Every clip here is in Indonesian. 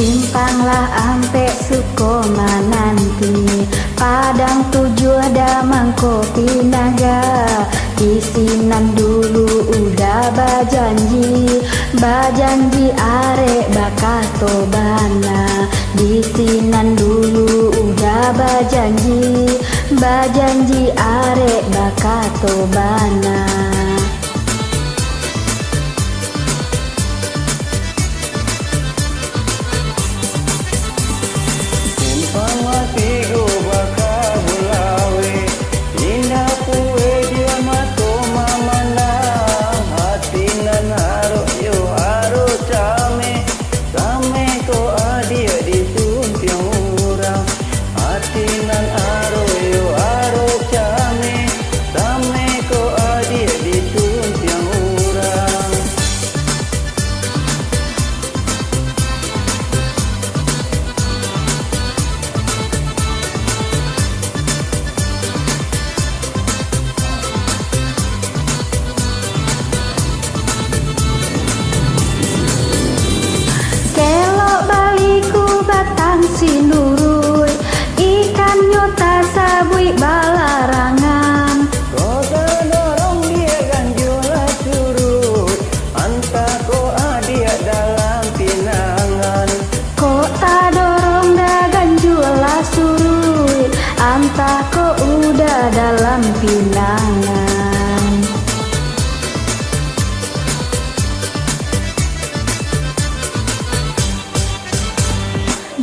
Simpanglah ampe Sukoma nanti, Padang Tujuh Damang Kopi Naga. Isinan dulu udah bajanji, bajanji arek bakato bana. Isinan dulu udah bajanji, bajanji arek bakato bana. Sinurui ikan nyota sabui balarangan. Kota dorong dia ganjula surut, anta ko adia dalam pinangan. Kota dorong dah ganjula surut, anta ko udah dalam pinangan.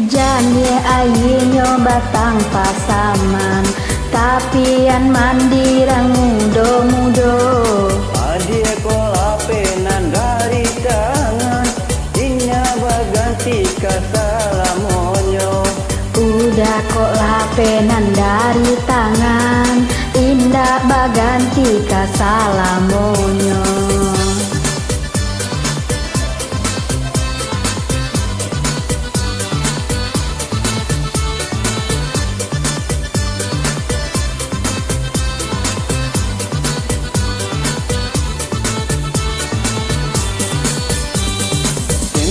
Jani ayinyo batang pasaman, tapian mandirang mudo-mudo. Adia ko lapenan dari tangan, inya baganti kasalamonyo. Udah kok lapenan dari tangan, indah baganti kasalamonyo.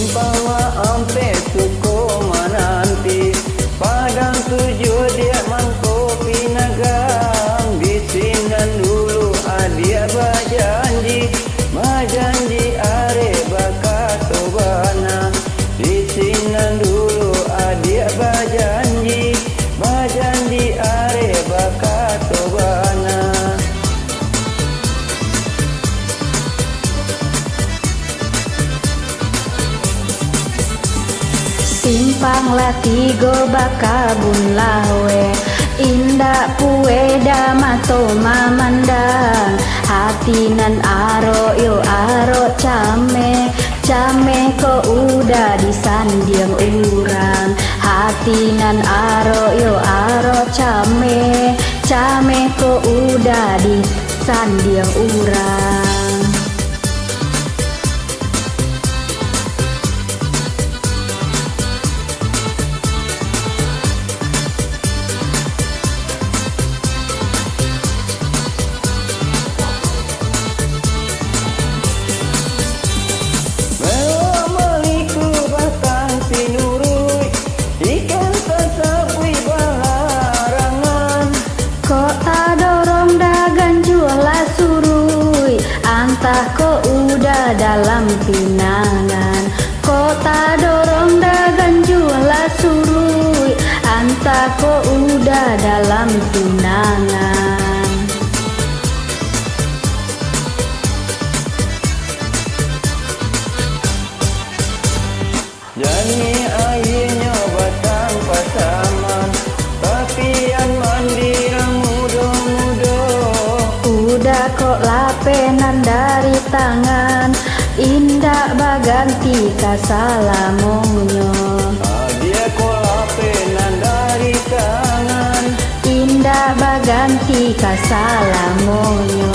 Bawa ampe Sukoma nanti, Padang Tujuh dia mangkopi nagang. Bisinan dulu adia bajanji, bajanji are bakato bana. Bisinan dulu adia bajanji, bajanji are bakato bana. Simpanglah tigo bakabun lawe, indah pue damato mamandang. Hatinan aro yo aro came, came ko udah disandiang urang. Hatinan aro yo aro came, came ko udah disandiang urang. Antah ko udah dalam pinangan, kota dorong dagan jula surui. Antah ko udah dalam pinangan. Jani ayinyo batang pasaman, tapian mandirang mudo-mudo. Udah kok lapenan dari tangan, indah baganti kasalamonyo. Adia ko lapenan dari tangan, indah baganti kasalamonyo.